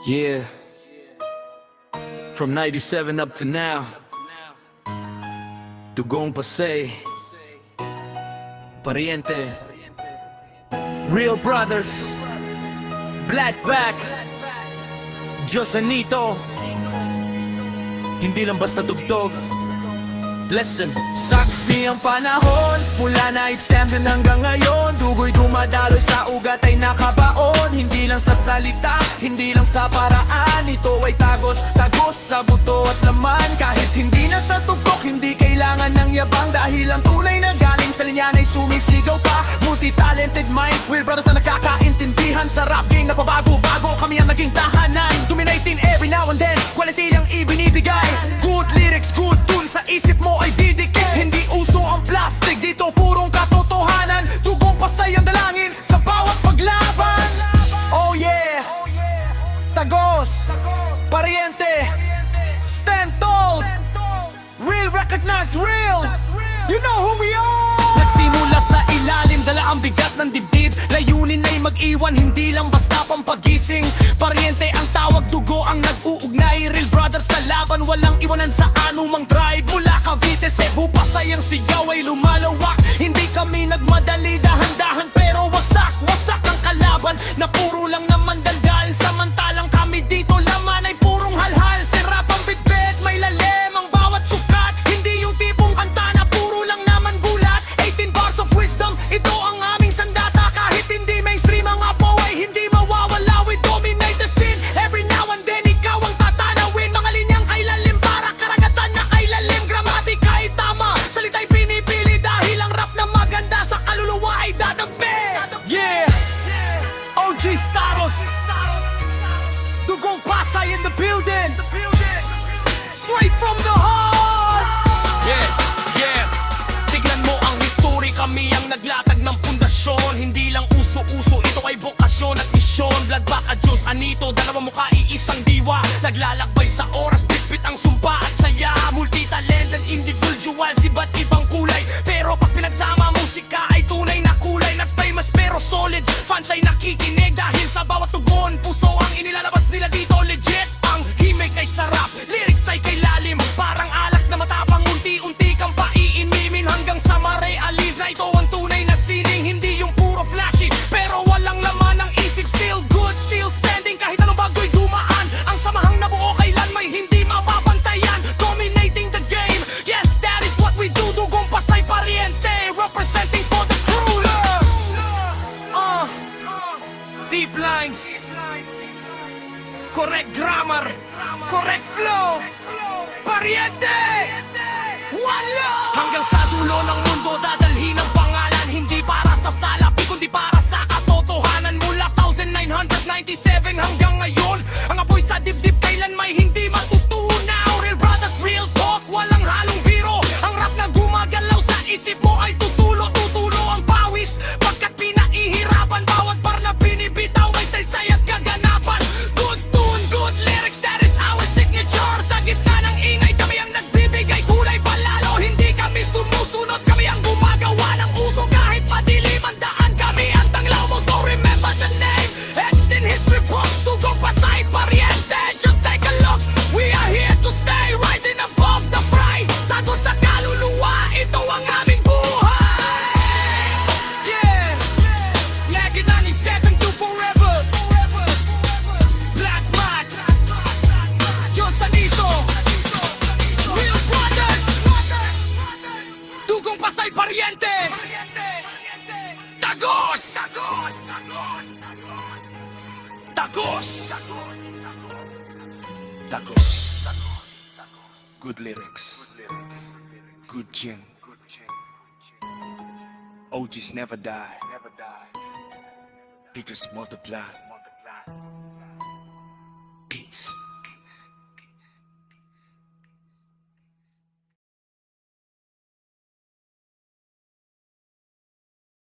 Yeah, from 97 up to now, Dugong Pasay, Pariente, Real Brothers, Blackback, Josanito. Hindi lang basta tugtog. Listen. Saksi ang panahon, mula night stand hanggang ngayon. Dugo'y dumadaloy sa ugat ay nakabaon. Hindi lang sa salita, hindi lang sa paraan. Ito ay tagos sa buto at laman. Kahit hindi na sa tugtog, hindi kailangan ng yabang. Dahil ang tunay na galing sa linyan ay sumisigaw pa. Multi-talented minds, Real Brothers na nakakaintindihan. Sa rap game na pabago-bago, kami ang naging tahanan. Dominating every now and then, quality ang ibinibigay. Good lyrics, good tune, sa isip mo ay didikit. Hindi uso ang plastic, dito purong katotohanan. Dugong Pasay ang dalangin sa bawat paglaban. Oh yeah, Tagos, Pariente, stand tall. Real, recognize real. You know who we are. Nagsimula sa ilalim, dala ang bigat ng dibdib. Layunin ay mag-iwan, hindi lang basta pampagising. Pariente ang tawag, dugo ang nag-uugnay. Real Brothers sa laban, walang iwanan sa anumang drive. Mula Cavite, Cebu, Pasay ang sigaw ay lumalawak. Hindi kami nagmadali, dahan-dahan pero wasak ang kalaban na puro lang naman daldal. Samantalang kami dito laman ay purong halhal. Sirap ang bitbit, may lalim ang bawat sukat. Hindi yung tipong kanta na puro lang naman gulat. 18 bars of wisdom, ito ang aming sandata. Kahit hindi mainstream ang apo ay hindi mawawala. We dominate the scene, every now and then ikaw ang tatanawin. Mga linyang kay lalim, para karagatan na kay lalim. Gramatika ay tama, salita'y pinipili. Dahil ang rap na maganda sa kaluluwa ay dadampi. Yeah, OG Staros, Dugong Pasay in the building, straight from the heart. Yeah, tignan mo ang history, kami ang naglatag ng pundasyon. Hindi lang uso-uso, ito ay bokasyon at misyon. Blackback at Diyos Anito, dalawa mukha iisang diwa. Naglalakbay sa oras, bitbit ang sumpa at saya. Multi-talented individuals, iba't ibang kulay. Pero pag pinagsama, musika ay tunay na kulay. Not famous pero solid, fans ay nakikinig. Dahil sa bawat tugon, puso ang inilalabas nila dito. Legit, ang himig ay sarap, lyrics ay kay lalim. Parang alak na matapang, unti-unti kang paiinimin. Hanggang sa marealize na ito ang tunay na sining. Hindi yung puro flashy, pero walang laman ng isip. Still good, still standing, kahit anong bago'y dumaan. Ang samahang nabuo kailan may hindi mapapantayan. Dominating the game, yes that is what we do. Dugong Pasay, Pariente, representing for the crew. Deep lines, correct grammar, correct flow. Pariente, one love. Hanggang sa dulo ng mundo dadalhin ang pangalan. Hindi para sa salapi kundi para sa katotohanan. Mula 1997 hanggang ngayon, ang apoy sa dibdib kailan may hindi matutunaw. Real Brothers, real talk, walang halong biro. Ang rap na gumagalaw sa isip mo ay tutulo ang pawis. Pagkat pinaihirapan, bawat bar na binibitaw may saysay at kaganapan. Good tune, good lyrics, that is our signature. Sa gitna ng ingay, kami ang nagbibigay kulay palalo. Hindi kami sumusunod, kami ang gumagawa ng uso. Kahit madilim ang daan, kami ang tanglaw mo. So remember the name, etched in history books. Dugong Pasay, Pariente, just take a look. We are here to stay, rising above the fray. Tago sa kaluluwa, ito ang aming buhay. Yeah, Legend 97 to forever. Blackback, Josanito, Real Brothers, Dugong Pasay, Pariente, Tagos, good lyrics, good gin. OGs never die, because multiply.